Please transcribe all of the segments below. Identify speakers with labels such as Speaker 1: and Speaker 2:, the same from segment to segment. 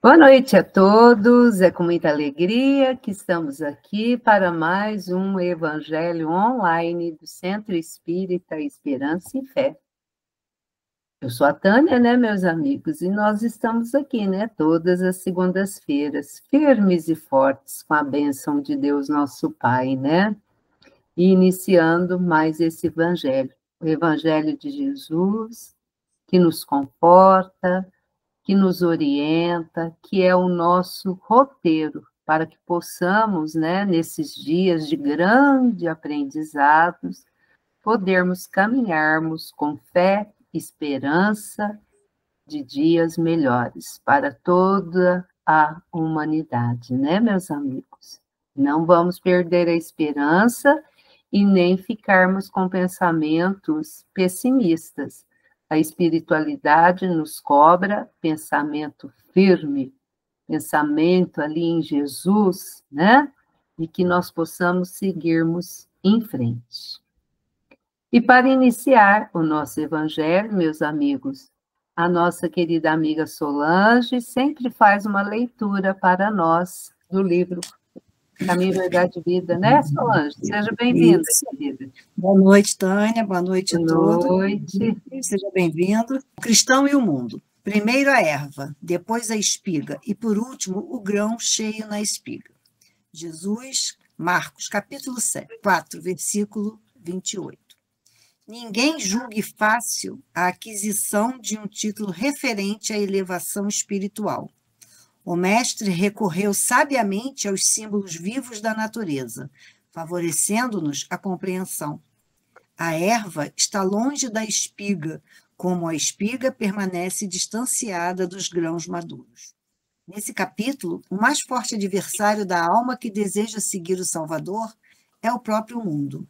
Speaker 1: Boa noite a todos, é com muita alegria que estamos aqui para mais um Evangelho online do Centro Espírita Esperança e Fé. Eu sou a Tânia, né, meus amigos, e nós estamos aqui, né, todas as segundas-feiras, firmes e fortes, com a bênção de Deus, nosso Pai, né, e iniciando mais esse Evangelho, o Evangelho de Jesus, que nos conforta, que nos orienta, que é o nosso roteiro para que possamos, né, nesses dias de grande aprendizados, podermos caminharmos com fé, esperança de dias melhores para toda a humanidade, né, meus amigos? Não vamos perder a esperança e nem ficarmos com pensamentos pessimistas. A espiritualidade nos cobra pensamento firme, pensamento ali em Jesus, né? E que nós possamos seguirmos em frente. E para iniciar o nosso evangelho, meus amigos, a nossa querida amiga Solange sempre faz uma leitura para nós do livro Caminho, Verdade e Vida, né, Solange? Seja bem-vinda,
Speaker 2: Isso.
Speaker 1: querida.
Speaker 2: Boa noite, Tânia. Boa noite a todos.
Speaker 1: Boa noite.
Speaker 2: Seja bem-vindo. O cristão e o mundo. Primeiro a erva, depois a espiga e, por último, o grão cheio na espiga. Jesus, Marcos, capítulo 4, versículo 28. Ninguém julgue fácil a aquisição de um título referente à elevação espiritual. O mestre recorreu sabiamente aos símbolos vivos da natureza, favorecendo-nos a compreensão. A erva está longe da espiga, como a espiga permanece distanciada dos grãos maduros. Nesse capítulo, o mais forte adversário da alma que deseja seguir o Salvador é o próprio mundo.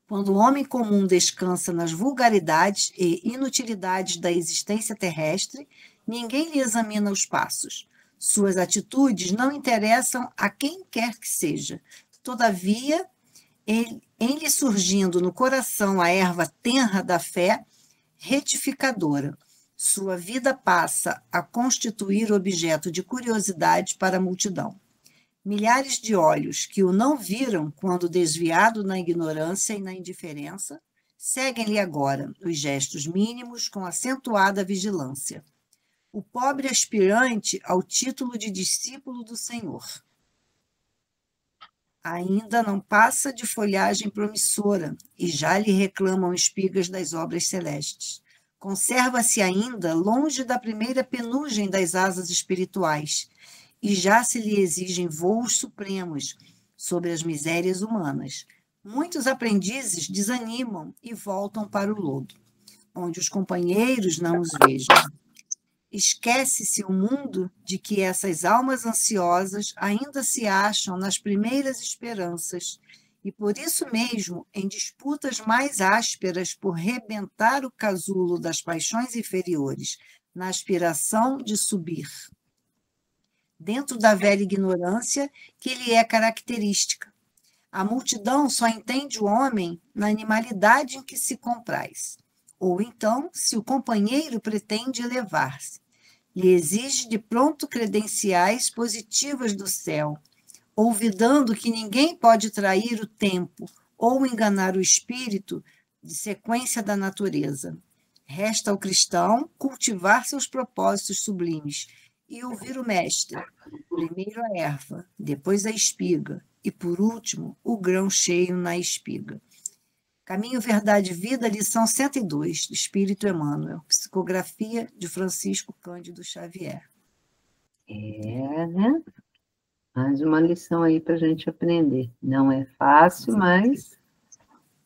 Speaker 2: Quando o homem comum descansa nas vulgaridades e inutilidades da existência terrestre, ninguém lhe examina os passos. Suas atitudes não interessam a quem quer que seja. Todavia, em lhe surgindo no coração a erva tenra da fé retificadora, sua vida passa a constituir objeto de curiosidade para a multidão. Milhares de olhos que o não viram quando desviado na ignorância e na indiferença, seguem-lhe agora os gestos mínimos com acentuada vigilância. O pobre aspirante ao título de discípulo do Senhor ainda não passa de folhagem promissora e já lhe reclamam espigas das obras celestes. Conserva-se ainda longe da primeira penugem das asas espirituais e já se lhe exigem voos supremos sobre as misérias humanas. Muitos aprendizes desanimam e voltam para o lodo, onde os companheiros não os vejam. Esquece-se o mundo de que essas almas ansiosas ainda se acham nas primeiras esperanças e, por isso mesmo, em disputas mais ásperas por rebentar o casulo das paixões inferiores, na aspiração de subir. Dentro da velha ignorância que lhe é característica. A multidão só entende o homem na animalidade em que se compraz. Ou então, se o companheiro pretende elevar-se, lhe exige de pronto credenciais positivas do céu, olvidando que ninguém pode trair o tempo ou enganar o espírito de sequência da natureza. Resta ao cristão cultivar seus propósitos sublimes e ouvir o mestre, primeiro a erva, depois a espiga e, por último, o grão cheio na espiga. Caminho, Verdade e Vida, lição 102, do Espírito Emmanuel, psicografia de Francisco Cândido Xavier.
Speaker 1: Né? Mais uma lição aí para a gente aprender. Não é fácil, mas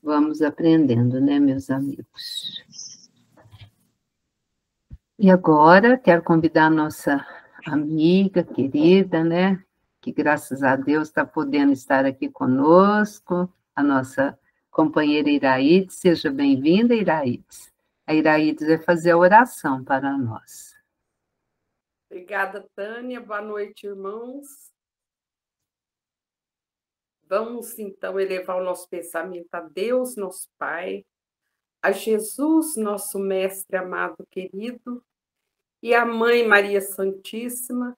Speaker 1: vamos aprendendo, né, meus amigos? E agora, quero convidar a nossa amiga querida, né, que graças a Deus está podendo estar aqui conosco, a nossa companheira Iraídes. Seja bem-vinda, Iraídes. A Iraídes vai fazer a oração para nós.
Speaker 3: Obrigada, Tânia. Boa noite, irmãos. Vamos, então, elevar o nosso pensamento a Deus, nosso Pai, a Jesus, nosso Mestre amado, querido, e a Mãe Maria Santíssima,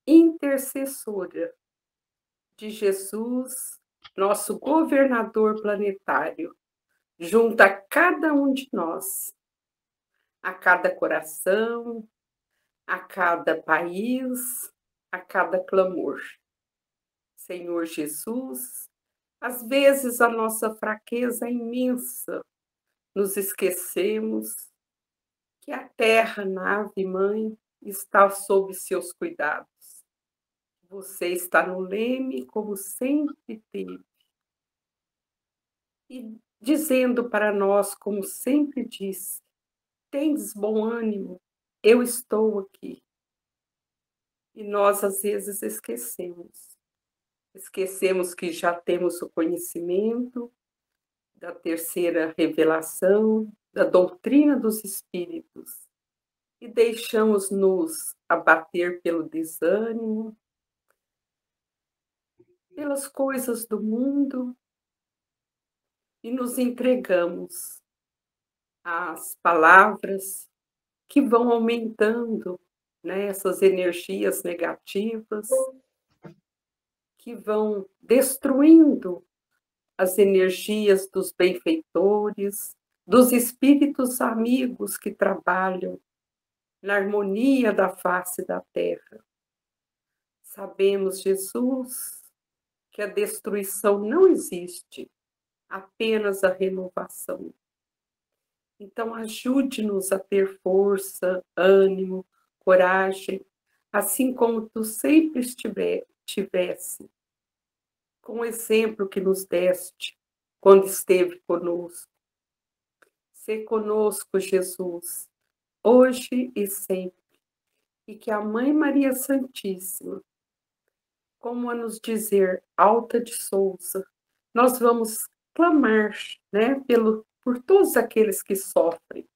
Speaker 3: intercessora de Jesus, nosso governador planetário, junto a cada um de nós, a cada coração, a cada país, a cada clamor. Senhor Jesus, às vezes a nossa fraqueza é imensa, nos esquecemos que a Terra, nave mãe, está sob seus cuidados. Você está no leme como sempre teve. E dizendo para nós, como sempre disse, tendes bom ânimo, eu estou aqui. E nós, às vezes, esquecemos. Esquecemos que já temos o conhecimento da terceira revelação, da doutrina dos espíritos, e deixamos-nos abater pelo desânimo, pelas coisas do mundo, e nos entregamos às palavras que vão aumentando, né, essas energias negativas, que vão destruindo as energias dos benfeitores, dos espíritos amigos que trabalham na harmonia da face da terra. Sabemos, Jesus, que a destruição não existe, apenas a renovação. Então, ajude-nos a ter força, ânimo, coragem, assim como tu sempre tivesse, com o exemplo que nos deste quando esteve conosco. Sê conosco, Jesus, hoje e sempre, e que a Mãe Maria Santíssima, como a nos dizer Alta de Souza, nós vamos clamar, né, por todos aqueles que sofrem.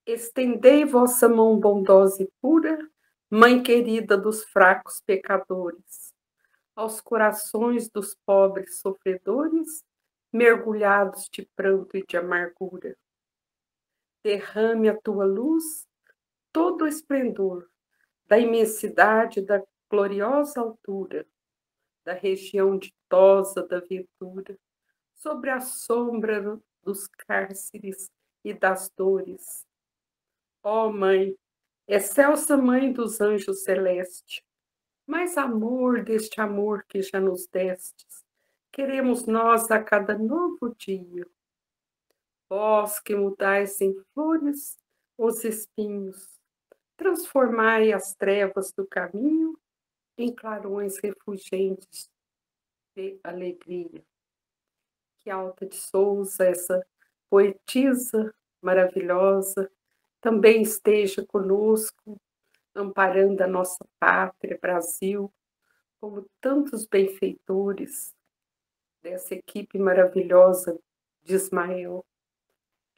Speaker 3: Estendei vossa mão bondosa e pura, Mãe querida dos fracos pecadores, aos corações dos pobres sofredores, mergulhados de pranto e de amargura. Derrame a tua luz, todo o esplendor da imensidade da gloriosa altura, da região ditosa da ventura, sobre a sombra dos cárceres e das dores. Ó Mãe, excelsa Mãe dos anjos celestes, mais amor deste amor que já nos destes, queremos nós a cada novo dia. Vós que mudais em flores os espinhos, transformai as trevas do caminho em clarões refulgentes de alegria. Que Alta de Souza, essa poetisa maravilhosa, também esteja conosco, amparando a nossa pátria, Brasil, como tantos benfeitores dessa equipe maravilhosa de Ismael.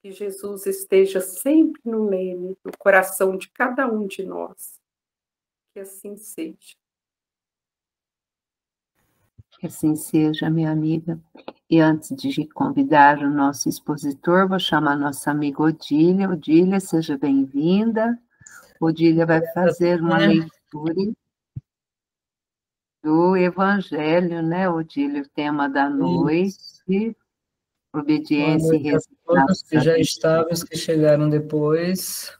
Speaker 3: Que Jesus esteja sempre no leme, no coração de cada um de nós. Que assim seja.
Speaker 1: Que assim seja, minha amiga. E antes de convidar o nosso expositor, vou chamar a nossa amiga Odília. Odília, seja bem-vinda. Odília vai fazer uma leitura do Evangelho, né, Odília? O tema da noite, obediência e resignação.
Speaker 4: Todos que já estavam, os que chegaram depois.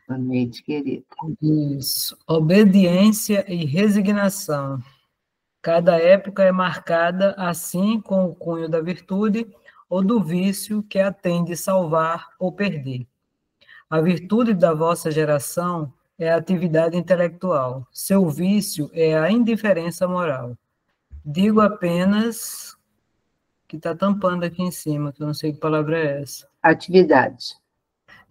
Speaker 1: Boa noite, querida.
Speaker 4: Isso. Obediência e resignação. Cada época é marcada assim com o cunho da virtude ou do vício que a tem de salvar ou perder. A virtude da vossa geração é a atividade intelectual. Seu vício é a indiferença moral. Digo apenas que está tampando aqui em cima, que eu não sei que palavra é essa.
Speaker 1: Atividade.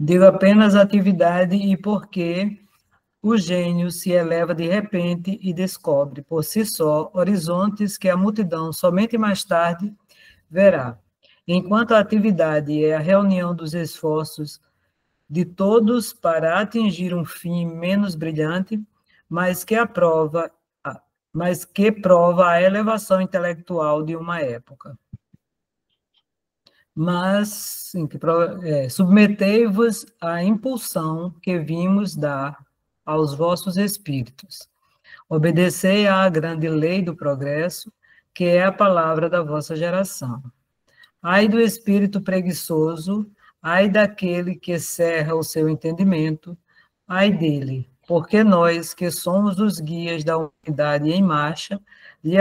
Speaker 4: Digo apenas atividade e porque o gênio se eleva de repente e descobre, por si só, horizontes que a multidão somente mais tarde verá. Enquanto a atividade é a reunião dos esforços de todos para atingir um fim menos brilhante, mas que prova a elevação intelectual de uma época. mas sim, submetei-vos à impulsão que vimos dar aos vossos espíritos. Obedecei à grande lei do progresso, que é a palavra da vossa geração. Ai do espírito preguiçoso, ai daquele que cerra o seu entendimento, ai dele, porque nós, que somos os guias da humanidade em marcha, lhe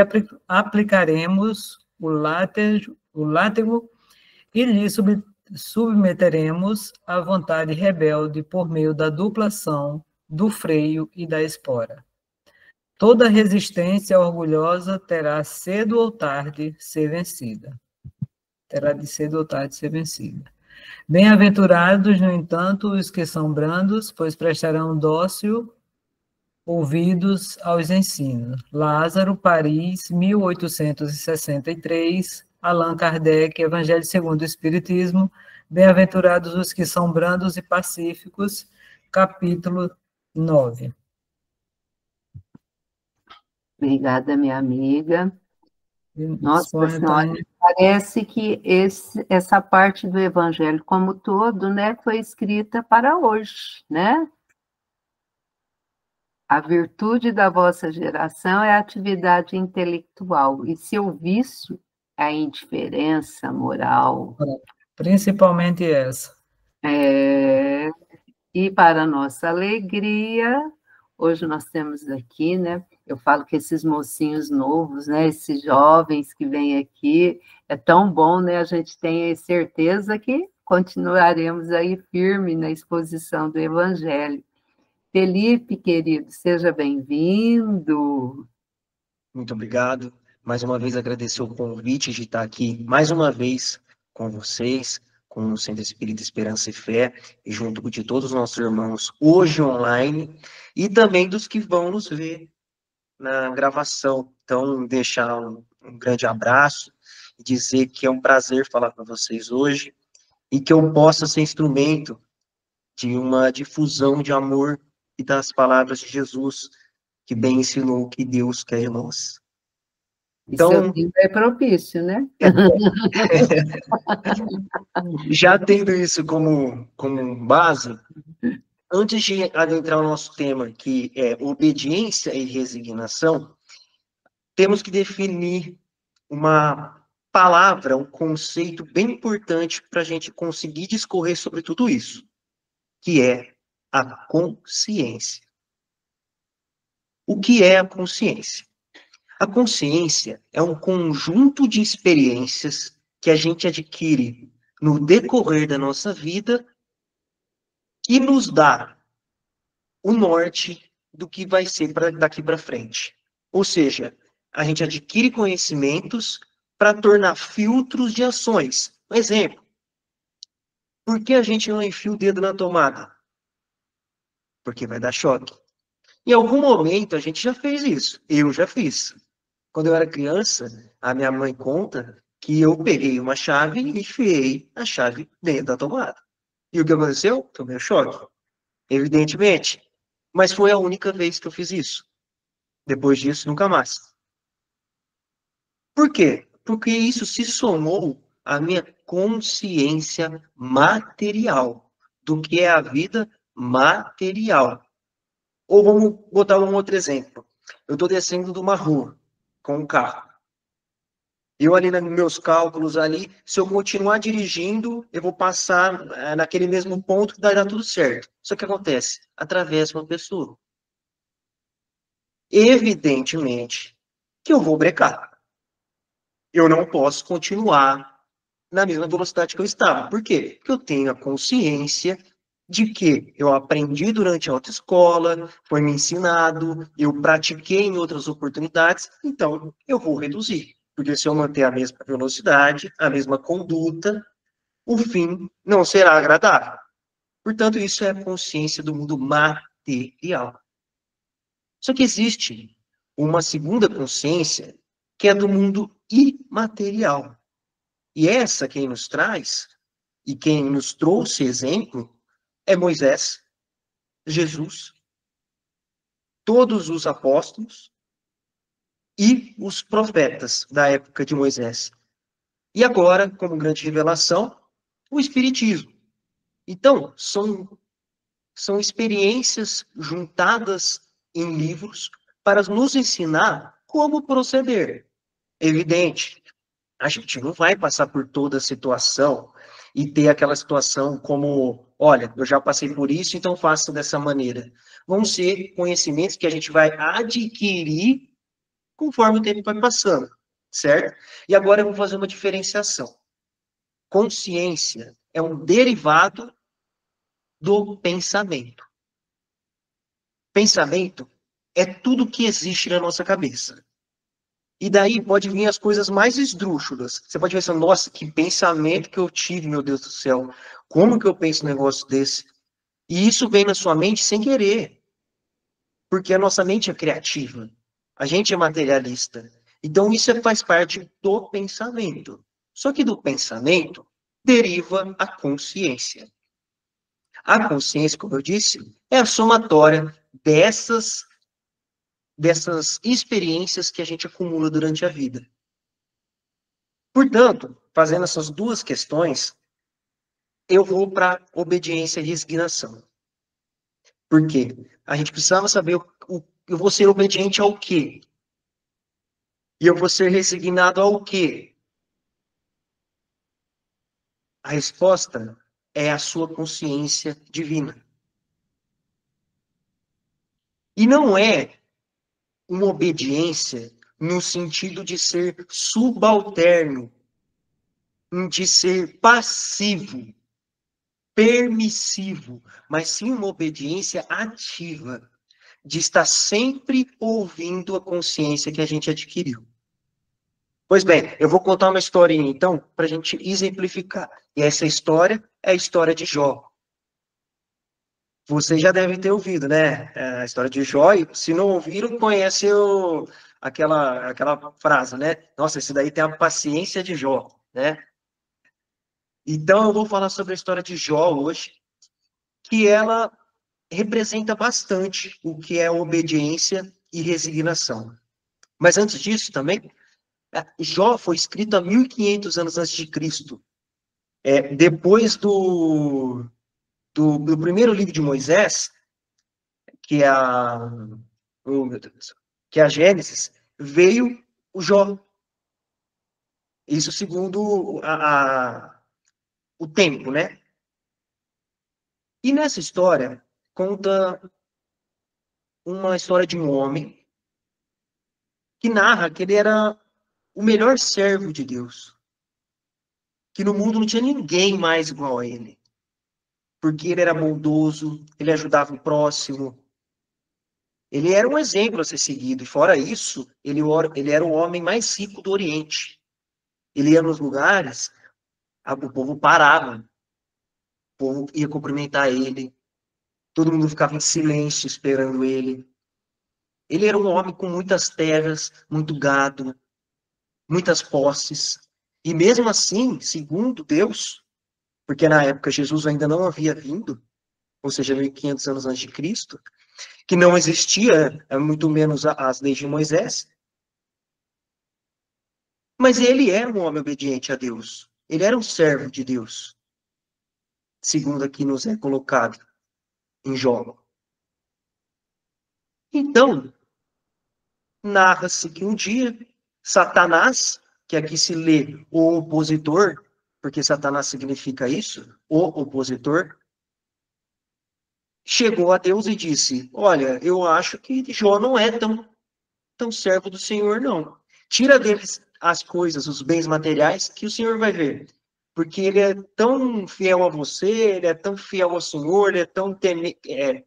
Speaker 4: aplicaremos o látego e lhe submeteremos a vontade rebelde por meio da duplação, do freio e da espora. Toda resistência orgulhosa terá cedo ou tarde ser vencida. Terá de cedo ou tarde ser vencida. Bem-aventurados, no entanto, os que são brandos, pois prestarão dócil ouvidos aos ensinos. Lázaro, Paris, 1863, Allan Kardec, Evangelho segundo o Espiritismo, Bem-aventurados os que são brandos e pacíficos, capítulo 9.
Speaker 1: Obrigada, minha amiga. Nossa Senhora,
Speaker 4: Antônio.
Speaker 1: parece que essa parte do Evangelho como todo, né, foi escrita para hoje, né? A virtude da vossa geração é a atividade intelectual, e seu vício é a indiferença moral.
Speaker 4: Principalmente essa.
Speaker 1: E para nossa alegria, hoje nós temos aqui, né? Eu falo que esses mocinhos novos, né? Esses jovens que vêm aqui, é tão bom, né? A gente tem certeza que continuaremos aí firme na exposição do Evangelho. Felipe, querido, seja bem-vindo.
Speaker 5: Muito obrigado. Mais uma vez agradecer o convite de estar aqui mais uma vez com vocês, com o Centro Espírita Esperança e Fé, e junto de todos os nossos irmãos hoje online, e também dos que vão nos ver na gravação. Então, deixar um grande abraço e dizer que é um prazer falar com vocês hoje e que eu possa ser instrumento de uma difusão de amor e das palavras de Jesus, que bem ensinou o que Deus quer de nós.
Speaker 1: Então, seu tempo é propício, né?
Speaker 5: Já tendo isso como base, antes de adentrar o nosso tema, que é obediência e resignação, temos que definir uma palavra, um conceito bem importante para a gente conseguir discorrer sobre tudo isso, que é a consciência. O que é a consciência? A consciência é um conjunto de experiências que a gente adquire no decorrer da nossa vida e nos dá o norte do que vai ser daqui para frente. Ou seja, a gente adquire conhecimentos para tornar filtros de ações. Um exemplo, por que a gente não enfia o dedo na tomada? Porque vai dar choque. Em algum momento a gente já fez isso. Eu já fiz. Quando eu era criança, a minha mãe conta que eu peguei uma chave e enfiei a chave dentro da tomada. E o que aconteceu? Tomei um choque. Evidentemente. Mas foi a única vez que eu fiz isso. Depois disso, nunca mais. Por quê? Porque isso se somou à minha consciência material do que é a vida material. Ou vamos botar um outro exemplo. Eu estou descendo de uma rua com um carro. Eu ali nos meus cálculos ali, se eu continuar dirigindo, eu vou passar naquele mesmo ponto que dará tudo certo. Só que acontece, atravessa uma pessoa. Evidentemente que eu vou brecar. Eu não posso continuar na mesma velocidade que eu estava. Por quê? Porque eu tenho a consciência de que eu aprendi durante a autoescola, foi me ensinado, eu pratiquei em outras oportunidades, então eu vou reduzir. Porque se eu manter a mesma velocidade, a mesma conduta, o fim não será agradável. Portanto, isso é a consciência do mundo material. Só que existe uma segunda consciência, que é do mundo imaterial. E essa quem nos traz, e quem nos trouxe exemplo, é Moisés, Jesus, todos os apóstolos e os profetas da época de Moisés. E agora, como grande revelação, o Espiritismo. Então, são experiências juntadas em livros para nos ensinar como proceder. Evidente, a gente não vai passar por toda a situação e ter aquela situação como, olha, eu já passei por isso, então faço dessa maneira. Vão ser conhecimentos que a gente vai adquirir conforme o tempo vai passando, certo? E agora eu vou fazer uma diferenciação. Consciência é um derivado do pensamento. Pensamento é tudo que existe na nossa cabeça. E daí pode vir as coisas mais esdrúxulas. Você pode pensar, nossa, que pensamento que eu tive, meu Deus do céu. Como que eu penso um negócio desse? E isso vem na sua mente sem querer. Porque a nossa mente é criativa. A gente é materialista. Então isso faz parte do pensamento. Só que do pensamento deriva a consciência. A consciência, como eu disse, é a somatória dessas experiências que a gente acumula durante a vida. Portanto, fazendo essas duas questões, eu vou para obediência e resignação. Por quê? A gente precisava saber, eu vou ser obediente ao quê? E eu vou ser resignado ao quê? A resposta é a sua consciência divina. E não é uma obediência no sentido de ser subalterno, de ser passivo, permissivo, mas sim uma obediência ativa, de estar sempre ouvindo a consciência que a gente adquiriu. Pois bem, eu vou contar uma historinha, então, para a gente exemplificar. E essa história é a história de Jó. Vocês já devem ter ouvido, né? A história de Jó, e se não ouviram, conhece aquela frase, né? Nossa, esse daí tem a paciência de Jó, né? Então, eu vou falar sobre a história de Jó hoje, que ela representa bastante o que é obediência e resignação. Mas antes disso também, Jó foi escrito há 1500 anos antes de Cristo. Depois do primeiro livro de Moisés, que é que é a Gênesis, veio o Jó. Isso segundo o tempo, né? E nessa história, conta uma história de um homem que narra que ele era o melhor servo de Deus. Que no mundo não tinha ninguém mais igual a ele. Porque ele era bondoso, ele ajudava o próximo. Ele era um exemplo a ser seguido. E fora isso, ele era o homem mais rico do Oriente. Ele ia nos lugares, o povo parava. O povo ia cumprimentar ele. Todo mundo ficava em silêncio esperando ele. Ele era um homem com muitas terras, muito gado, muitas posses. E mesmo assim, segundo Deus, porque na época Jesus ainda não havia vindo, ou seja, 1500 anos antes de Cristo, que não existia, muito menos as leis de Moisés, mas ele era um homem obediente a Deus. Ele era um servo de Deus, segundo aqui nos é colocado em Jó. Então, narra-se que um dia, Satanás, que aqui se lê o opositor, porque Satanás significa isso, o opositor, chegou a Deus e disse, olha, eu acho que Jó não é tão servo do Senhor, não. Tira deles as coisas, os bens materiais, que o Senhor vai ver. Porque ele é tão fiel a você, ele é tão fiel ao Senhor, ele é tão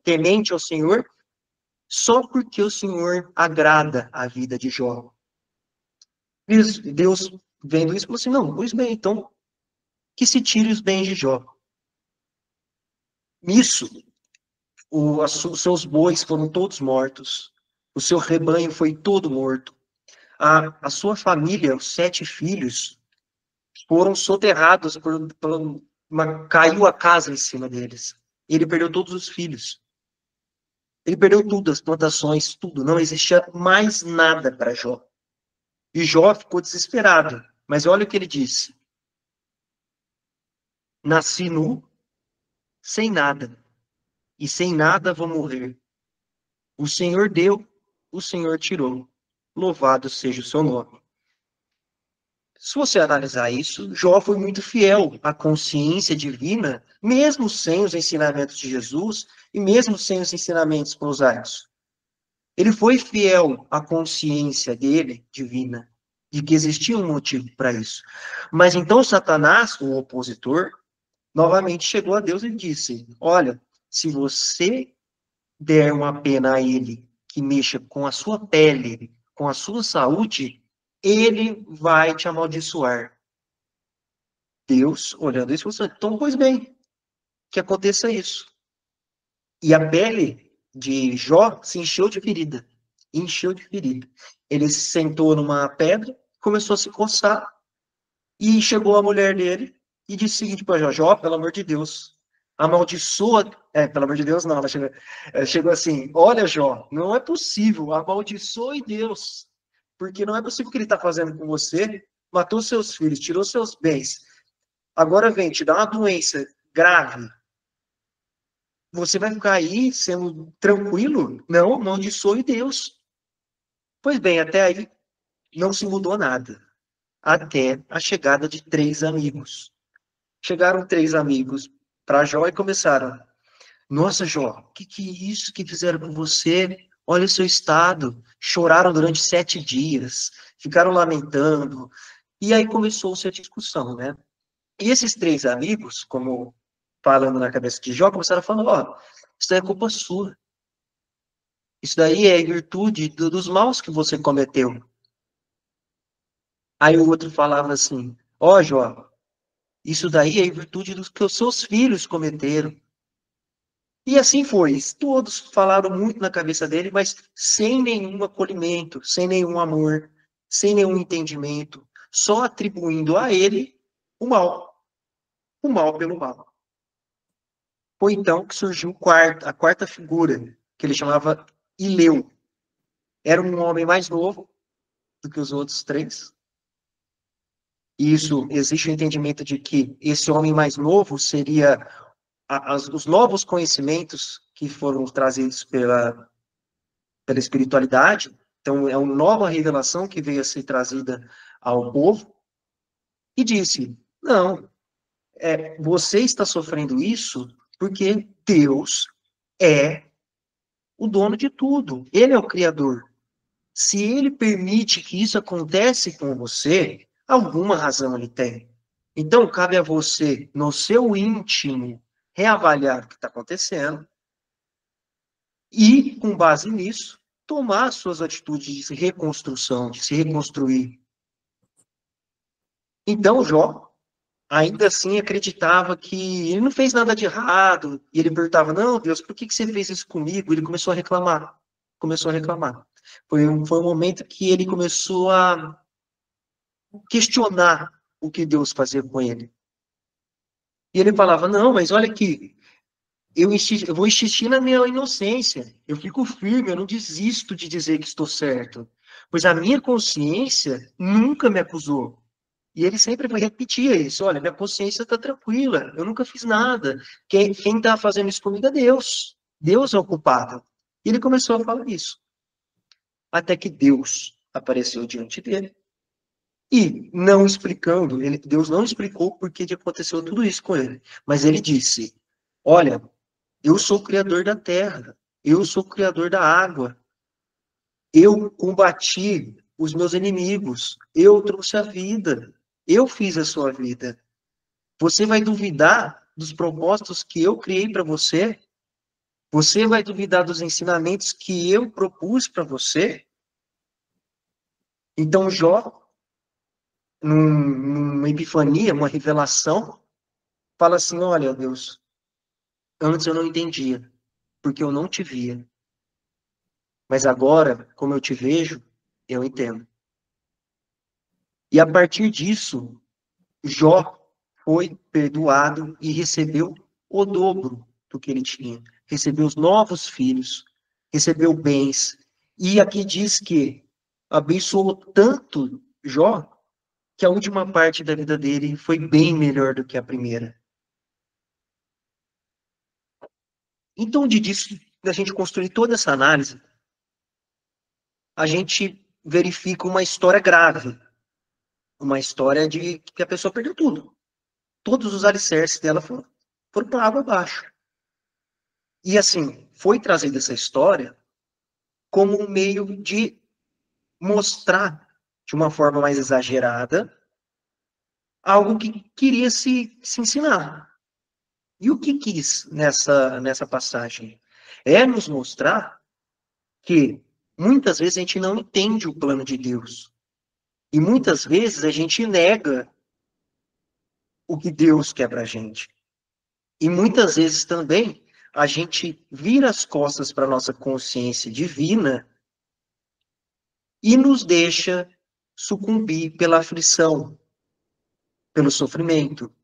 Speaker 5: temente ao Senhor, só porque o Senhor agrada a vida de Jó. Deus, vendo isso, falou assim, não, pois bem, então, que se tire os bens de Jó. Nisso, os seus bois foram todos mortos, o seu rebanho foi todo morto, a sua família, os 7 filhos, foram soterrados caiu a casa em cima deles. Ele perdeu todos os filhos. Ele perdeu tudo, as plantações, tudo. Não existia mais nada para Jó. E Jó ficou desesperado. Mas olha o que ele disse. Nasci nu, sem nada, e sem nada vou morrer. O Senhor deu, o Senhor tirou. Louvado seja o seu nome. Se você analisar isso, Jó foi muito fiel à consciência divina, mesmo sem os ensinamentos de Jesus e mesmo sem os ensinamentos prosaicos. Ele foi fiel à consciência dele, divina, de que existia um motivo para isso. Mas então Satanás, o opositor, novamente chegou a Deus e disse: olha, se você der uma pena a ele que mexa com a sua pele, com a sua saúde, ele vai te amaldiçoar. Deus, olhando isso, falou: então, pois bem, que aconteça isso. E a pele de Jó se encheu de ferida. Encheu de ferida. Ele se sentou numa pedra, começou a se coçar, e chegou a mulher dele e disse o seguinte para Jó: Jó, pelo amor de Deus, amaldiçoa. Pelo amor de Deus, não. Ela chegou assim: olha, Jó, não é possível, amaldiçoe Deus, porque não é possível o que ele está fazendo com você. Matou seus filhos, tirou seus bens. Agora vem te dar uma doença grave. Você vai ficar aí sendo tranquilo? Não, amaldiçoe Deus. Pois bem, até aí não se mudou nada. Até a chegada de 3 amigos. Chegaram 3 amigos para Jó e começaram: nossa, Jó, que é isso que fizeram com você? Olha o seu estado. Choraram durante 7 dias, ficaram lamentando. E aí começou-se a discussão, né? E esses 3 amigos, como falando na cabeça de Jó, começaram a falar: ó, isso daí é culpa sua. Isso daí é virtude dos maus que você cometeu. Aí o outro falava assim: ó, Jó, isso daí é virtude dos que os seus filhos cometeram. E assim foi. Todos falaram muito na cabeça dele, mas sem nenhum acolhimento, sem nenhum amor, sem nenhum entendimento, só atribuindo a ele o mal pelo mal. Foi então que surgiu a quarta figura, que ele chamava Ileu. Era um homem mais novo do que os outros 3. Isso, existe o entendimento de que esse homem mais novo seria os novos conhecimentos que foram trazidos pela espiritualidade. Então, é uma nova revelação que veio a ser trazida ao povo. E disse: não, você está sofrendo isso porque Deus é o dono de tudo. Ele é o Criador. Se ele permite que isso aconteça com você, alguma razão ele tem. Então, cabe a você, no seu íntimo, reavaliar o que está acontecendo e, com base nisso, tomar suas atitudes de reconstrução, de se reconstruir. Então, Jó, ainda assim, acreditava que ele não fez nada de errado. E ele perguntava: não, Deus, por que você fez isso comigo? Ele começou a reclamar. Foi um momento que ele começou a questionar o que Deus fazia com ele. E ele falava: não, mas olha aqui, eu vou insistir na minha inocência. Eu fico firme, eu não desisto de dizer que estou certo. Pois a minha consciência nunca me acusou. E ele sempre repetia isso: olha, minha consciência está tranquila, eu nunca fiz nada. Quem está fazendo isso comigo é Deus. Deus é o culpado. E ele começou a falar isso. Até que Deus apareceu diante dele. E não explicando, Deus não explicou por que aconteceu tudo isso com ele. Mas ele disse: olha, eu sou o criador da terra, eu sou o criador da água, eu combati os meus inimigos, eu trouxe a vida, eu fiz a sua vida. Você vai duvidar dos propósitos que eu criei para você? Você vai duvidar dos ensinamentos que eu propus para você? Então Jó, numa epifania, uma revelação, fala assim: olha, Deus, antes eu não entendia, porque eu não te via. Mas agora, como eu te vejo, eu entendo. E a partir disso, Jó foi perdoado e recebeu o dobro do que ele tinha. Recebeu os novos filhos, recebeu bens. E aqui diz que abençoou tanto Jó, que a última parte da vida dele foi bem melhor do que a primeira. Então, disso, da gente construir toda essa análise, a gente verifica uma história grave. Uma história de que a pessoa perdeu tudo. Todos os alicerces dela foram para água abaixo. E assim, foi trazida essa história como um meio de mostrar, de uma forma mais exagerada, algo que queria se ensinar. E o que quis nessa passagem? É nos mostrar que muitas vezes a gente não entende o plano de Deus. E muitas vezes a gente nega o que Deus quer para a gente. E muitas vezes também a gente vira as costas para a nossa consciência divina e nos deixa sucumbir pela aflição, pelo sofrimento,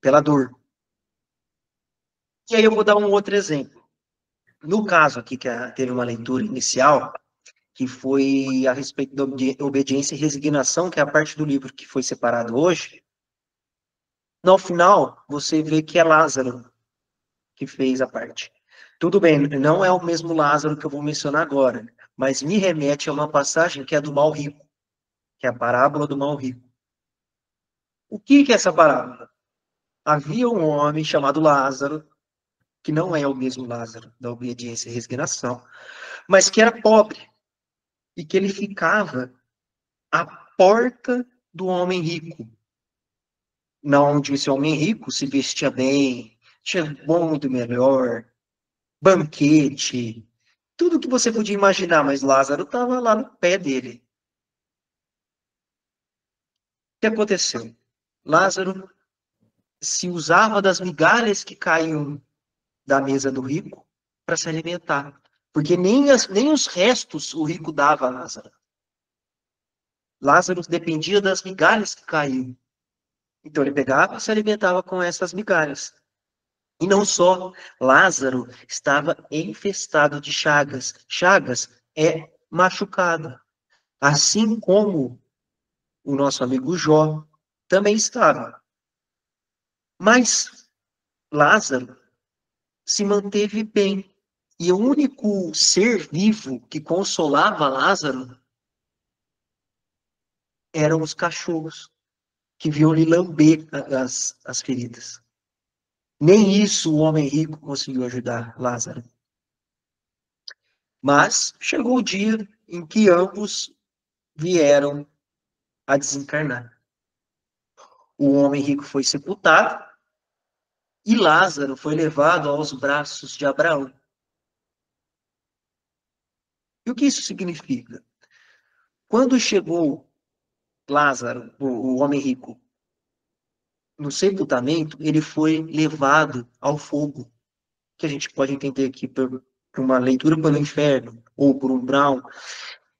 Speaker 5: pela dor. E aí eu vou dar um outro exemplo. No caso aqui, que teve uma leitura inicial, que foi a respeito da obediência e resignação, que é a parte do livro que foi separado hoje, no final, você vê que é Lázaro que fez a parte. Tudo bem, não é o mesmo Lázaro que eu vou mencionar agora, mas me remete a uma passagem que é do mal rico, que é a parábola do mal rico. O que é essa parábola? Havia um homem chamado Lázaro, que não é o mesmo Lázaro da obediência e resignação, mas que era pobre, e que ele ficava à porta do homem rico, onde esse homem rico se vestia bem, tinha muito melhor, banquete, tudo que você podia imaginar, mas Lázaro estava lá no pé dele. O que aconteceu? Lázaro se usava das migalhas que caíam da mesa do rico para se alimentar, porque nem os restos o rico dava a Lázaro. Lázaro dependia das migalhas que caíam. Então ele pegava e se alimentava com essas migalhas. E não só, Lázaro estava infestado de chagas. Chagas é machucado. Assim como o nosso amigo Jó também estava. Mas Lázaro se manteve bem. E o único ser vivo que consolava Lázaro eram os cachorros, que vinham lhe lamber as feridas. Nem isso o homem rico conseguiu ajudar Lázaro. Mas chegou o dia em que ambos vieram a desencarnar. O homem rico foi sepultado e Lázaro foi levado aos braços de Abraão. E o que isso significa? Quando chegou Lázaro, o homem rico, no sepultamento, ele foi levado ao fogo, que a gente pode entender aqui por uma leitura pelo inferno, ou por umbral.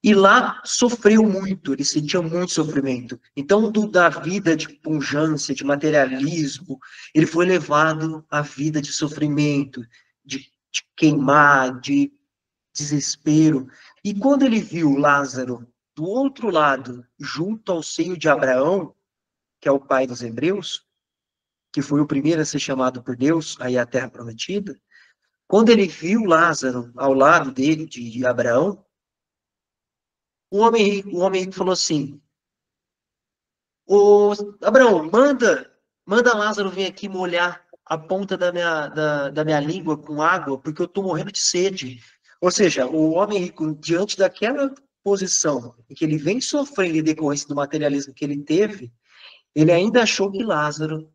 Speaker 5: E lá sofreu muito, ele sentia muito sofrimento. Então, da vida de pujança, de materialismo, ele foi levado à vida de sofrimento, de queimar, de desespero. E quando ele viu Lázaro do outro lado, junto ao seio de Abraão, que é o pai dos hebreus, que foi o primeiro a ser chamado por Deus, aí a terra prometida, quando ele viu Lázaro ao lado dele, de Abraão, o homem falou assim, Abraão, manda Lázaro vir aqui molhar a ponta da minha língua com água, porque eu estou morrendo de sede. Ou seja, o homem rico, diante daquela posição em que ele vem sofrendo em decorrência do materialismo que ele teve, ele ainda achou que Lázaro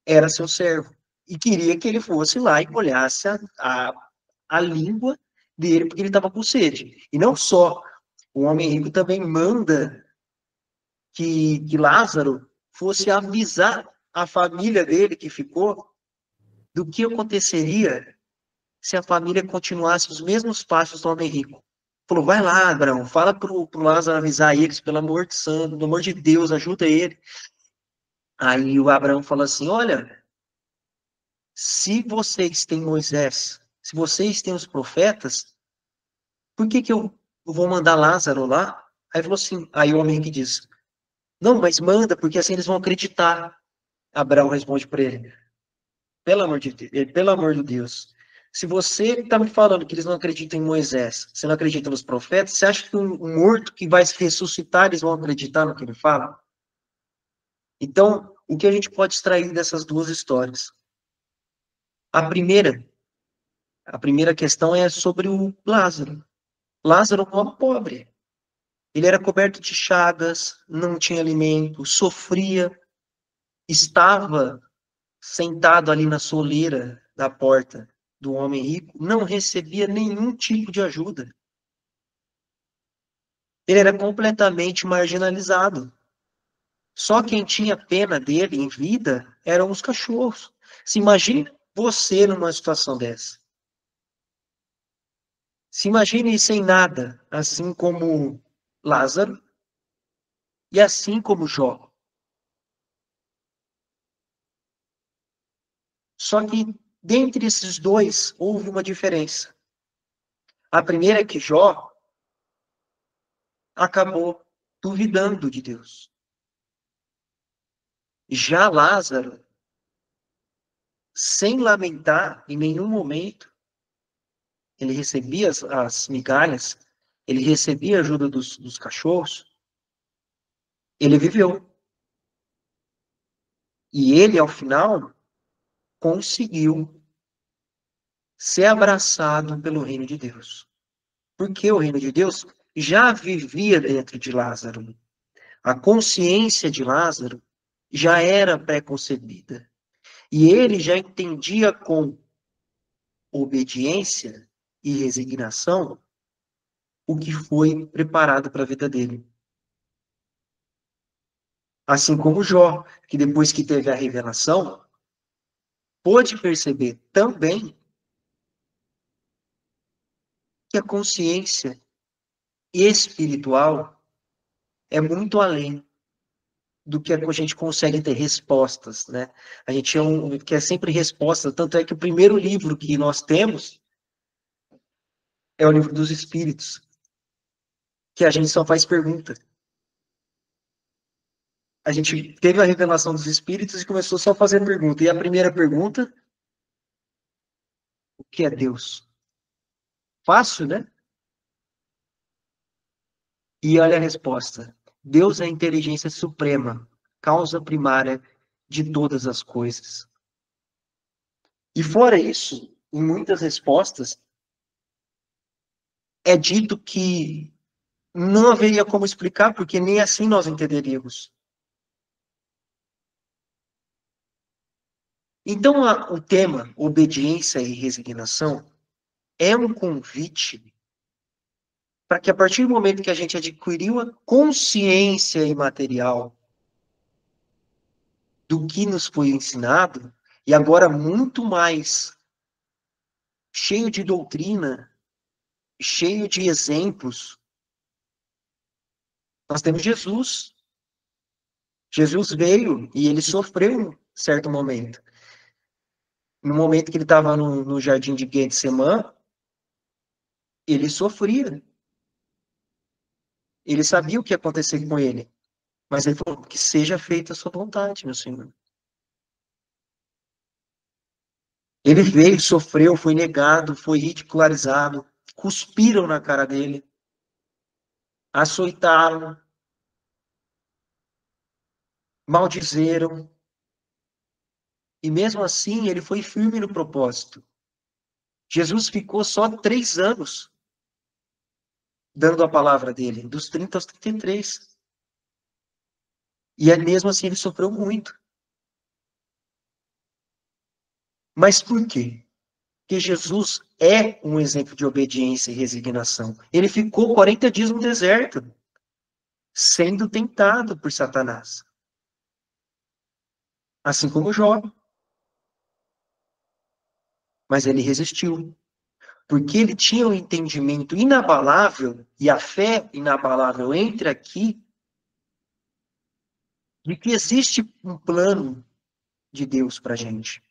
Speaker 5: era seu servo e queria que ele fosse lá e molhasse a língua dele, porque ele estava com sede. E não só, o homem rico também manda que Lázaro fosse avisar a família dele que ficou do que aconteceria se a família continuasse os mesmos passos do homem rico. Falou, vai lá, Abraão, fala pro Lázaro avisar eles, pelo amor de santo, pelo amor de Deus, ajuda ele. Aí o Abraão falou assim, olha, se vocês têm Moisés, se vocês têm os profetas, por que eu vou mandar Lázaro lá? Aí falou assim, aí o homem rico diz, Não, mas manda, porque assim eles vão acreditar. Abraão responde para ele: pelo amor de Deus, se você está me falando que eles não acreditam em Moisés, você não acredita nos profetas, você acha que um morto que vai se ressuscitar, eles vão acreditar no que ele fala? Então, o que a gente pode extrair dessas duas histórias? A primeira questão é sobre o Lázaro. Lázaro era um homem pobre. Ele era coberto de chagas, não tinha alimento, sofria, estava sentado ali na soleira da porta do homem rico, não recebia nenhum tipo de ajuda. Ele era completamente marginalizado. Só quem tinha pena dele em vida eram os cachorros. Se imagine você numa situação dessa. Se imagine sem nada, assim como Lázaro e assim como Jó. Só que dentre esses dois houve uma diferença. A primeira é que Jó acabou duvidando de Deus. Já Lázaro, sem lamentar em nenhum momento, ele recebia as migalhas, ele recebia a ajuda dos cachorros, ele viveu. E ele, ao final, conseguiu ser abraçado pelo reino de Deus. Porque o reino de Deus já vivia dentro de Lázaro. A consciência de Lázaro já era pré-concebida. E ele já entendia com obediência e resignação o que foi preparado para a vida dele. Assim como Jó, que depois que teve a revelação, pôde perceber também que a consciência espiritual é muito além do que a gente consegue ter respostas, né? A gente quer sempre respostas, tanto é que o primeiro livro que nós temos é o livro dos Espíritos, que a gente só faz pergunta. A gente teve a revelação dos Espíritos e começou só a fazer pergunta. E a primeira pergunta: o que é Deus? Fácil, né? E olha a resposta. Deus é a inteligência suprema, causa primária de todas as coisas. E fora isso, em muitas respostas, é dito que não haveria como explicar, porque nem assim nós entenderíamos. Então, o tema obediência e resignação é um convite para que, a partir do momento que a gente adquiriu a consciência imaterial do que nos foi ensinado, e agora muito mais cheio de doutrina, cheio de exemplos, nós temos Jesus. Jesus veio e ele sofreu em certo momento. No momento que ele estava no jardim de Getsemane, ele sofria. Ele sabia o que ia acontecer com ele. Mas ele falou: que seja feita a sua vontade, meu Senhor. Ele veio, sofreu, foi negado, foi ridicularizado, cuspiram na cara dele, açoitaram, maldizeram. E mesmo assim, ele foi firme no propósito. Jesus ficou só 3 anos dando a palavra dele, dos 30 aos 33. E mesmo assim ele sofreu muito. Mas por quê? Porque Jesus é um exemplo de obediência e resignação. Ele ficou 40 dias no deserto, sendo tentado por Satanás. Assim como Jó. Mas ele resistiu. Porque ele tinha um entendimento inabalável, e a fé inabalável entra aqui, de que existe um plano de Deus para a gente.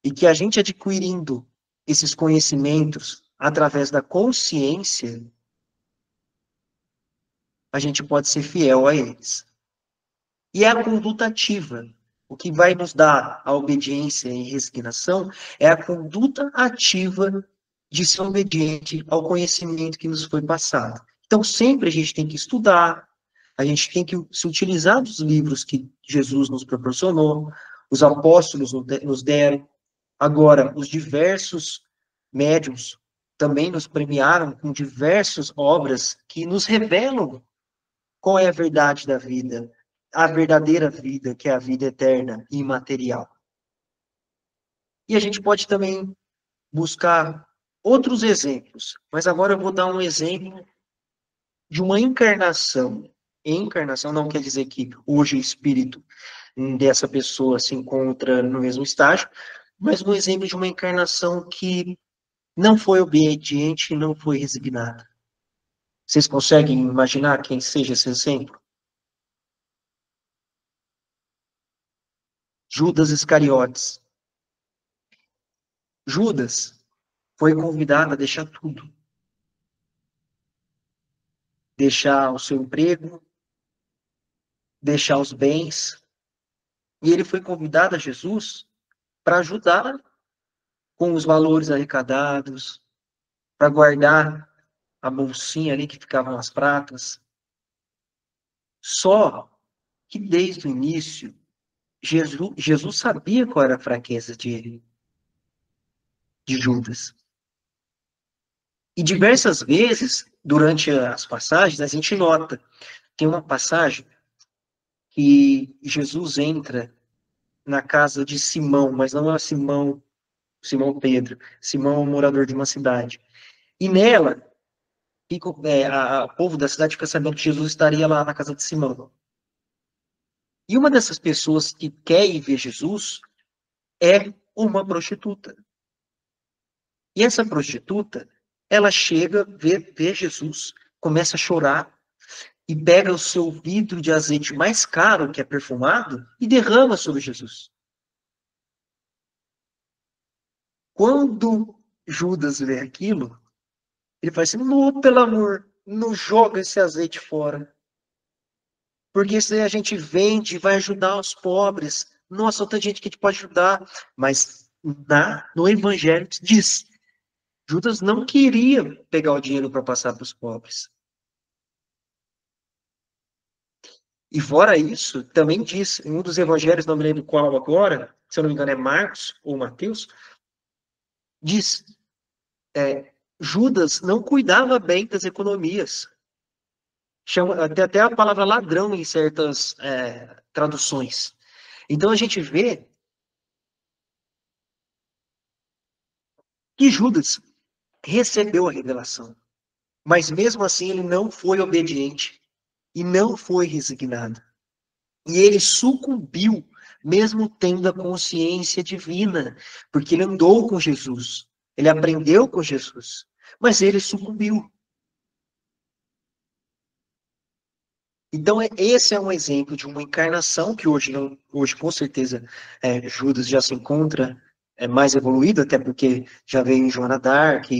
Speaker 5: E que a gente adquirindo esses conhecimentos através da consciência, a gente pode ser fiel a eles. E é a conduta ativa. O que vai nos dar a obediência e resignação é a conduta ativa de ser obediente ao conhecimento que nos foi passado. Então, sempre a gente tem que estudar, a gente tem que se utilizar dos livros que Jesus nos proporcionou, os apóstolos nos deram. Agora, os diversos médiuns também nos premiaram com diversas obras que nos revelam qual é a verdade da vida, a verdadeira vida, que é a vida eterna e imaterial. E a gente pode também buscar outros exemplos, mas agora eu vou dar um exemplo de uma encarnação. Encarnação não quer dizer que hoje o espírito dessa pessoa se encontra no mesmo estágio, mas um exemplo de uma encarnação que não foi obediente e não foi resignada. Vocês conseguem imaginar quem seja esse exemplo? Judas Iscariotes. Judas foi convidado a deixar tudo. Deixar o seu emprego, deixar os bens. E ele foi convidado a Jesus para ajudar com os valores arrecadados, para guardar a bolsinha ali que ficavam as pratas. Só que desde o início, Jesus sabia qual era a fraqueza de Judas. E diversas vezes, durante as passagens, a gente nota. Tem uma passagem que Jesus entra na casa de Simão, mas não é Simão Pedro. Simão é um morador de uma cidade. E nela, o povo da cidade fica sabendo que Jesus estaria lá na casa de Simão. E uma dessas pessoas que quer ir ver Jesus é uma prostituta. E essa prostituta, ela chega, vê Jesus, começa a chorar e pega o seu vidro de azeite mais caro, que é perfumado, e derrama sobre Jesus. Quando Judas vê aquilo, ele fala assim, não, pelo amor, não joga esse azeite fora. Porque isso aí a gente vende e vai ajudar os pobres. Nossa, outra gente que a gente pode ajudar. Mas no Evangelho diz, Judas não queria pegar o dinheiro para passar para os pobres. E fora isso, também diz, em um dos evangelhos, não me lembro qual agora, se eu não me engano é Marcos ou Mateus, diz, Judas não cuidava bem das economias. Tem até a palavra ladrão em certas traduções. Então a gente vê que Judas recebeu a revelação, mas mesmo assim ele não foi obediente e não foi resignado. E ele sucumbiu, mesmo tendo a consciência divina, porque ele andou com Jesus, ele aprendeu com Jesus, mas ele sucumbiu. Então, esse é um exemplo de uma encarnação que hoje com certeza, Judas já se encontra mais evoluído, até porque já veio em Joana d'Arc,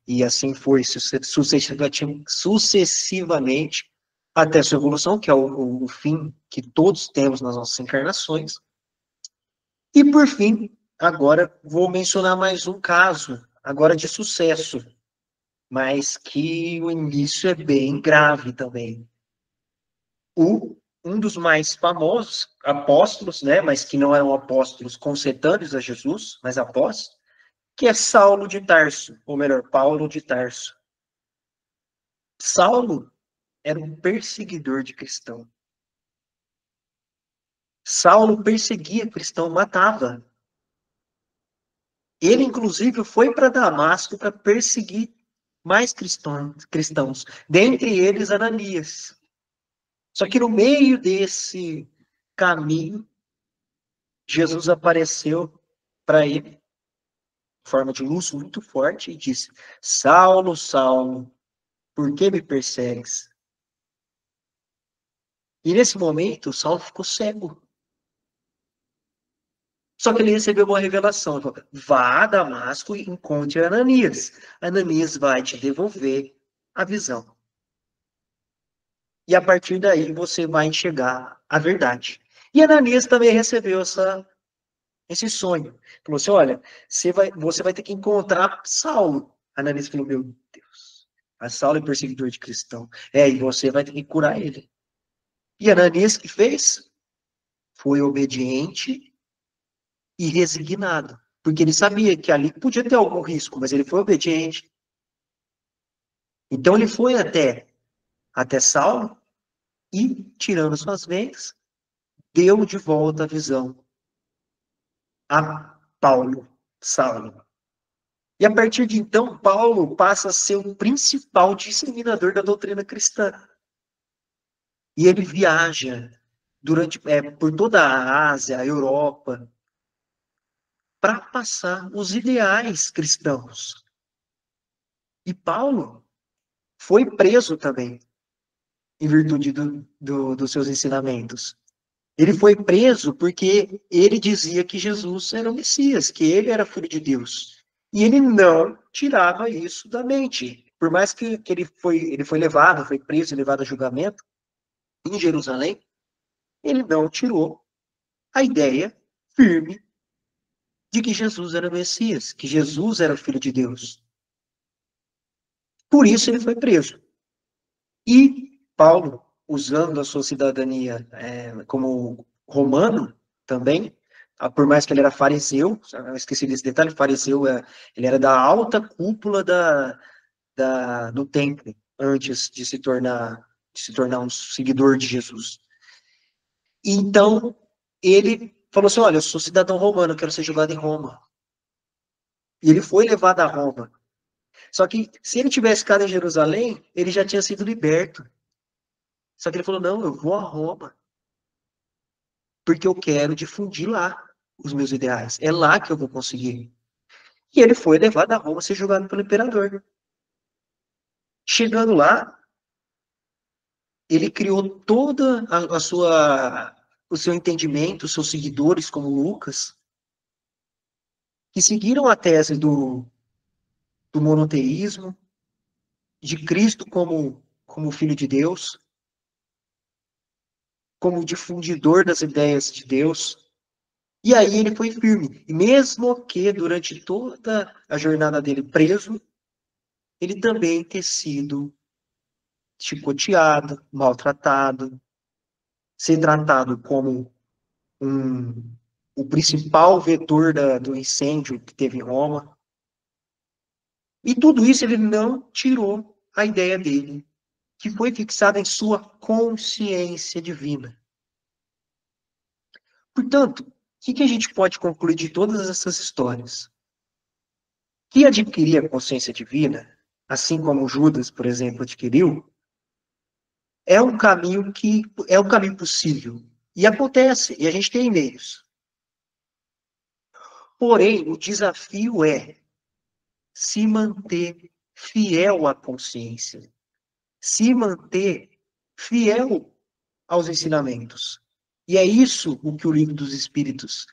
Speaker 5: e assim foi sucessivamente até sua evolução, que é o fim que todos temos nas nossas encarnações. E, por fim, agora vou mencionar mais um caso, agora de sucesso, mas que o início é bem grave também. Um dos mais famosos apóstolos, né, mas que não eram apóstolos concetâneos a Jesus, mas apóstolos, que é Saulo de Tarso, ou melhor, Paulo de Tarso. Saulo era um perseguidor de cristão. Saulo perseguia cristão, matava. Ele, inclusive, foi para Damasco para perseguir mais cristãos, dentre eles Ananias. Só que no meio desse caminho, Jesus apareceu para ele, em forma de luz muito forte, e disse, Saulo, Saulo, por que me persegues? E nesse momento, Saulo ficou cego. Só que ele recebeu uma revelação. Ele falou, vá a Damasco e encontre Ananias. Ananias vai te devolver a visão. e a partir daí você vai enxergar a verdade. E Ananias também recebeu esse sonho. Falou assim, olha, você vai ter que encontrar Saulo. Ananias falou, meu Deus, mas Saulo é perseguidor de cristão. E você vai ter que curar ele. E Ananias que fez? Foi obediente e resignado. Porque ele sabia que ali podia ter algum risco, mas ele foi obediente. Então ele foi até Saulo e, tirando suas vendas, deu de volta a visão a Saulo. E a partir de então, Paulo passa a ser o principal disseminador da doutrina cristã. E ele viaja por toda a Ásia, a Europa, para passar os ideais cristãos. E Paulo foi preso também, em virtude dos seus ensinamentos. Ele foi preso porque ele dizia que Jesus era o Messias, que ele era filho de Deus. E ele não tirava isso da mente. Por mais que ele foi levado, foi preso e levado a julgamento em Jerusalém, ele não tirou a ideia firme de que Jesus era o Messias, que Jesus era o filho de Deus. Por isso ele foi preso. E Paulo, usando a sua cidadania como romano também, por mais que ele era fariseu, eu esqueci desse detalhe, fariseu, ele era da alta cúpula do templo, antes de se tornar um seguidor de Jesus. Então, ele falou assim, olha, eu sou cidadão romano, eu quero ser julgado em Roma. E ele foi levado a Roma. Só que, se ele tivesse ficado em Jerusalém, ele já tinha sido liberto. Só que ele falou, não, eu vou a Roma. Porque eu quero difundir lá os meus ideais. É lá que eu vou conseguir. E ele foi levado a Roma a ser julgado pelo imperador. Chegando lá, ele criou toda o seu entendimento, os seus seguidores, como Lucas, que seguiram a tese do monoteísmo, de Cristo como Filho de Deus, como difundidor das ideias de Deus. E aí ele foi firme. E mesmo que durante toda a jornada dele preso, ele também ter sido chicoteado, maltratado, ser tratado como o principal vetor do incêndio que teve em Roma. E tudo isso ele não tirou a ideia dele, que foi fixada em sua consciência divina. Portanto, o que a gente pode concluir de todas essas histórias? Que adquirir a consciência divina, assim como Judas, por exemplo, adquiriu, é um caminho possível. E acontece, e a gente tem meios. Porém, o desafio é se manter fiel à consciência, se manter fiel aos ensinamentos. E é isso o que o Livro dos Espíritos,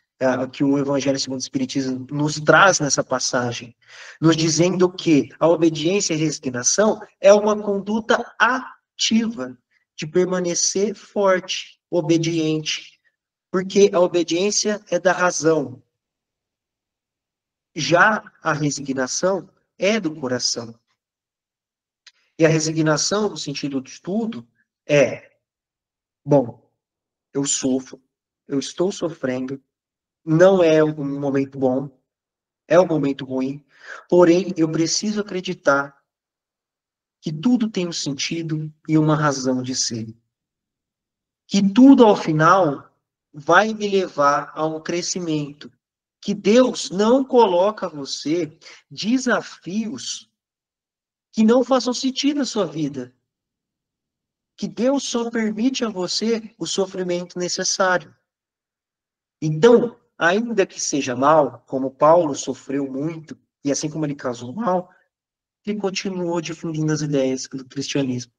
Speaker 5: que o Evangelho segundo o Espiritismo nos traz nessa passagem, nos dizendo que a obediência e a resignação é uma conduta ativa de permanecer forte, obediente, porque a obediência é da razão. Já a resignação é do coração. E a resignação, no sentido de tudo, bom, eu sofro, eu estou sofrendo, não é um momento bom, é um momento ruim, porém eu preciso acreditar que tudo tem um sentido e uma razão de ser. Que tudo, ao final, vai me levar a um crescimento. Que Deus não coloca a você desafios que não façam sentido na sua vida. Que Deus só permite a você o sofrimento necessário. Então, ainda que seja mal, como Paulo sofreu muito, e assim como ele causou mal, ele continuou difundindo as ideias do cristianismo.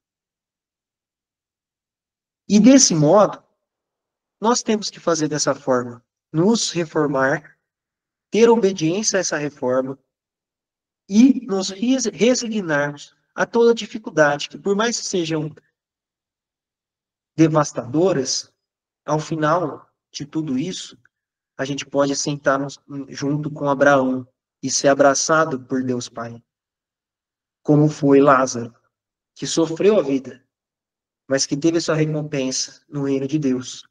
Speaker 5: E desse modo, nós temos que fazer dessa forma, nos reformar, ter obediência a essa reforma e nos resignarmos a toda dificuldade, que por mais que sejam devastadoras, ao final de tudo isso, a gente pode sentar junto com Abraão e ser abraçado por Deus Pai. Como foi Lázaro, que sofreu a vida, mas que teve sua recompensa no reino de Deus.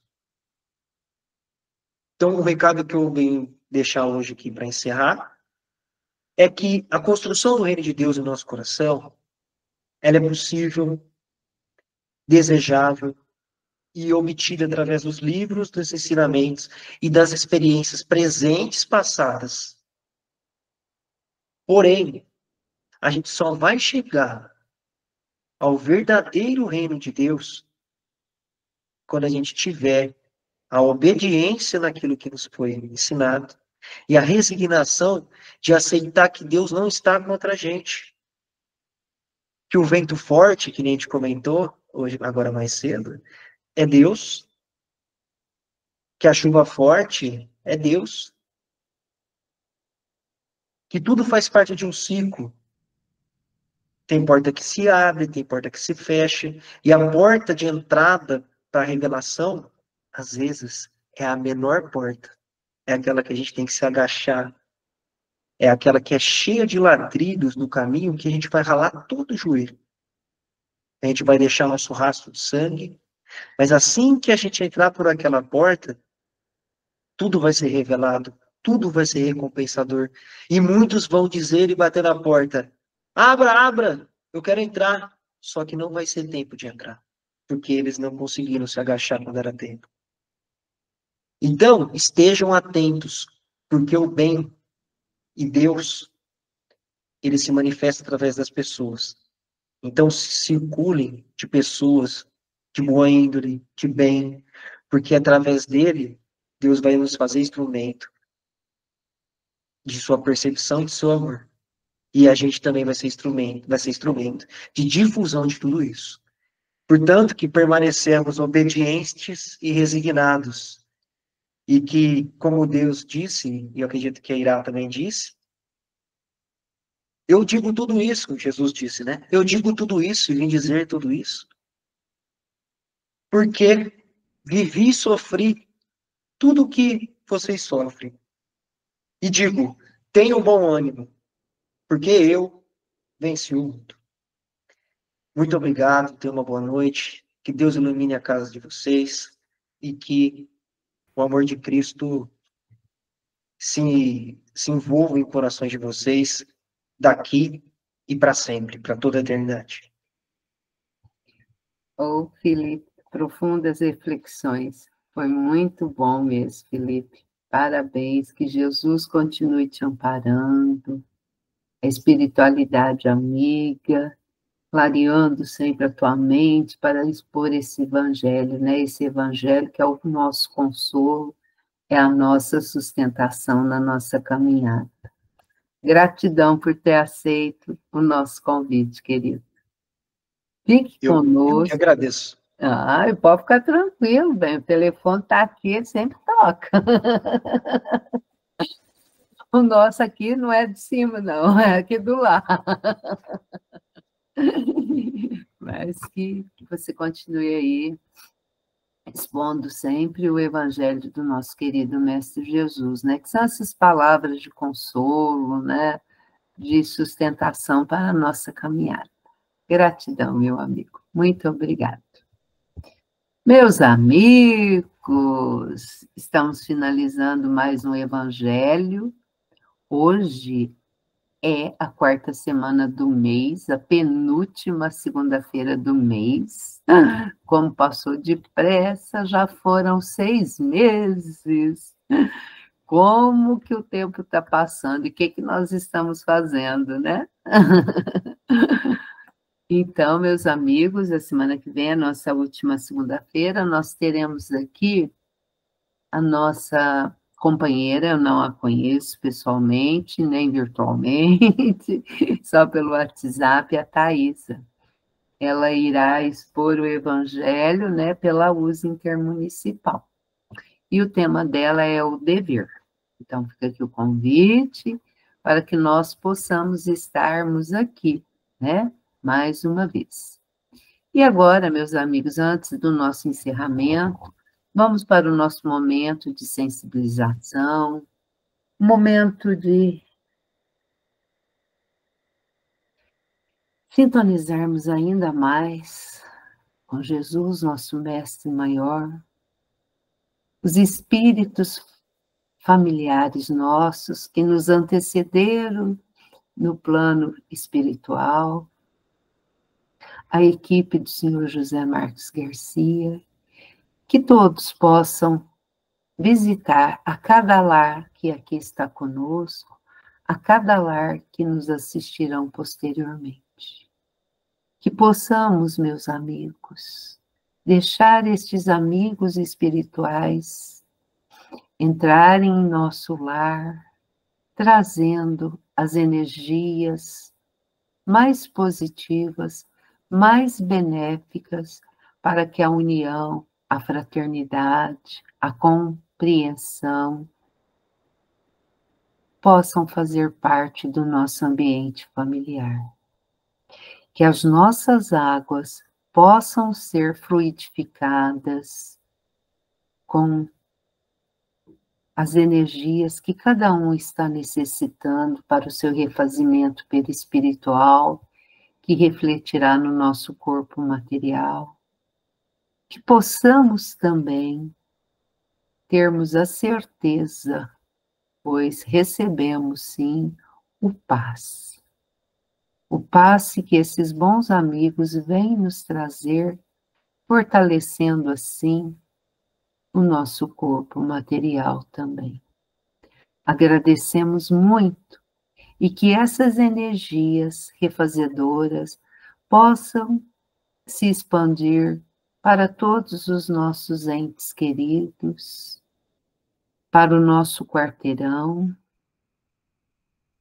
Speaker 5: Então, o recado que eu venho deixar hoje aqui para encerrar é que a construção do reino de Deus no nosso coração, ela é possível, desejável e obtida através dos livros, dos ensinamentos e das experiências presentes passadas. Porém, a gente só vai chegar ao verdadeiro reino de Deus quando a gente tiver a obediência naquilo que nos foi ensinado e a resignação de aceitar que Deus não está contra a gente. Que o vento forte, que nem a gente comentou hoje, agora mais cedo, é Deus. Que a chuva forte é Deus. Que tudo faz parte de um ciclo. Tem porta que se abre, tem porta que se fecha, e a porta de entrada para a revelação, às vezes, é a menor porta. É aquela que a gente tem que se agachar. É aquela que é cheia de ladrilhos no caminho que a gente vai ralar todo o joelho. A gente vai deixar nosso rastro de sangue, mas assim que a gente entrar por aquela porta, tudo vai ser revelado, tudo vai ser recompensador. E muitos vão dizer e bater na porta: abra, abra, eu quero entrar. Só que não vai ser tempo de entrar, porque eles não conseguiram se agachar quando era tempo. Então, estejam atentos, porque o bem e Deus, ele se manifesta através das pessoas. Então, circulem de pessoas de boa índole, de bem, porque através dele, Deus vai nos fazer instrumento de sua percepção e de seu amor. E a gente também vai ser instrumento de difusão de tudo isso. Portanto, que permanecemos obedientes e resignados. E que, como Deus disse, e eu acredito que a Irá também disse, eu digo tudo isso, Jesus disse, né? Eu digo tudo isso e vim dizer tudo isso, porque vivi e sofri tudo o que vocês sofrem. E digo, tenham bom ânimo, porque eu venci o mundo. Muito obrigado, tenham uma boa noite, que Deus ilumine a casa de vocês e que o amor de Cristo se envolva em corações de vocês daqui e para sempre, para toda a eternidade.
Speaker 1: Ô, Felipe, profundas reflexões. Foi muito bom mesmo, Felipe. Parabéns, que Jesus continue te amparando, a espiritualidade amiga, clareando sempre a tua mente para expor esse evangelho, né? Esse evangelho que é o nosso consolo, é a nossa sustentação na nossa caminhada. Gratidão por ter aceito o nosso convite, querido. Fique conosco.
Speaker 5: Eu que agradeço.
Speaker 1: Pode ficar tranquilo, bem. O telefone está aqui, ele sempre toca. O nosso aqui não é de cima, não, é aqui do lado. Mas que você continue aí expondo sempre o evangelho do nosso querido Mestre Jesus, né? Que são essas palavras de consolo, né? De sustentação para a nossa caminhada. Gratidão, meu amigo. Muito obrigado. Meus amigos, estamos finalizando mais um evangelho. Hoje é a 4ª semana do mês, a penúltima segunda-feira do mês. Como passou depressa, já foram 6 meses. Como que o tempo está passando e o que nós estamos fazendo, né? Então, meus amigos, a semana que vem, a nossa última segunda-feira, nós teremos aqui a nossa companheira, eu não a conheço pessoalmente, nem virtualmente, só pelo WhatsApp, a Thaisa. Ela irá expor o Evangelho, né, pela USA Intermunicipal. E o tema dela é o dever. Então, fica aqui o convite para que nós possamos estarmos aqui, né, mais uma vez. E agora, meus amigos, antes do nosso encerramento, vamos para o nosso momento de sensibilização, momento de sintonizarmos ainda mais com Jesus, nosso mestre maior, os espíritos familiares nossos que nos antecederam no plano espiritual, a equipe do senhor José Marcos Garcia, que todos possam visitar a cada lar que aqui está conosco, a cada lar que nos assistirão posteriormente. Que possamos, meus amigos, deixar estes amigos espirituais entrarem em nosso lar, trazendo as energias mais positivas, mais benéficas, para que a união, a fraternidade, a compreensão possam fazer parte do nosso ambiente familiar. Que as nossas águas possam ser fluidificadas com as energias que cada um está necessitando para o seu refazimento perispiritual, que refletirá no nosso corpo material. Que possamos também termos a certeza, pois recebemos sim o passe. O passe que esses bons amigos vêm nos trazer, fortalecendo assim o nosso corpo material também. Agradecemos muito e que essas energias refazedoras possam se expandir para todos os nossos entes queridos, para o nosso quarteirão,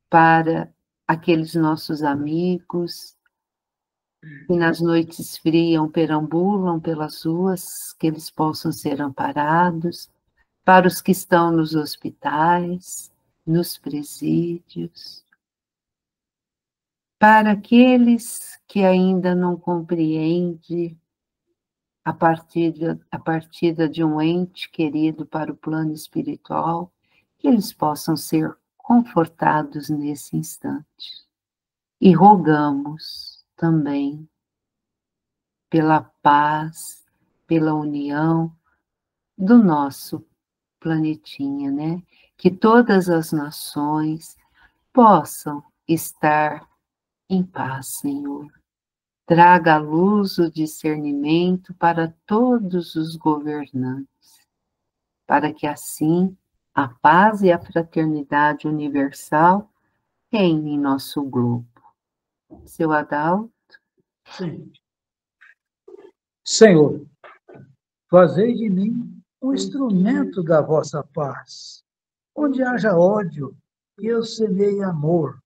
Speaker 1: para aqueles nossos amigos que nas noites frias perambulam pelas ruas, que eles possam ser amparados, para os que estão nos hospitais, nos presídios, para aqueles que ainda não compreendem a partida de um ente querido para o plano espiritual, que eles possam ser confortados nesse instante. E rogamos também pela paz, pela união do nosso planetinha, né? Que todas as nações possam estar em paz, Senhor. Traga a luz, o discernimento para todos os governantes, para que assim a paz e a fraternidade universal reinem em nosso globo. Seu Adalto?
Speaker 6: Sim. Senhor, fazei de mim um instrumento da vossa paz. Onde haja ódio, eu semeie amor,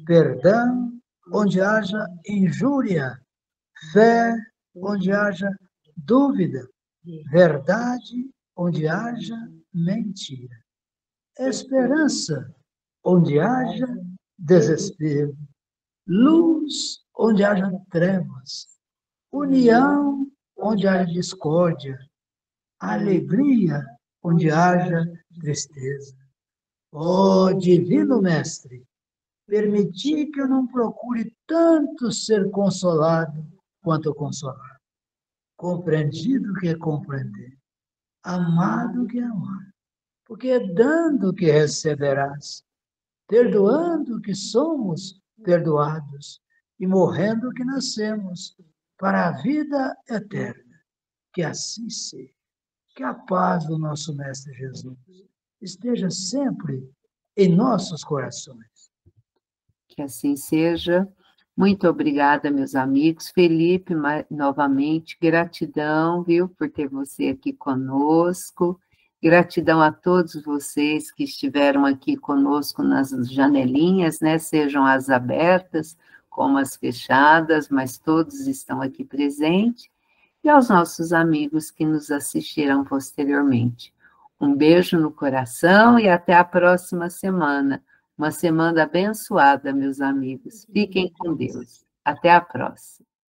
Speaker 6: perdão, onde haja injúria, fé, onde haja dúvida, verdade, onde haja mentira, esperança, onde haja desespero, luz, onde haja trevas, união, onde haja discórdia, alegria, onde haja tristeza. Ó Divino Mestre, permiti que eu não procure tanto ser consolado quanto consolar, compreendido que é compreender, amado que é amar, porque é dando que receberás, perdoando que somos perdoados e morrendo que nascemos para a vida eterna. Que assim seja. Que a paz do nosso Mestre Jesus esteja sempre em nossos corações.
Speaker 1: Que assim seja. Muito obrigada, meus amigos. Felipe, novamente, gratidão, viu, por ter você aqui conosco. Gratidão a todos vocês que estiveram aqui conosco nas janelinhas, né? Sejam as abertas como as fechadas, mas todos estão aqui presentes. E aos nossos amigos que nos assistirão posteriormente. Um beijo no coração e até a próxima semana. Uma semana abençoada, meus amigos. Fiquem com Deus. Até a próxima.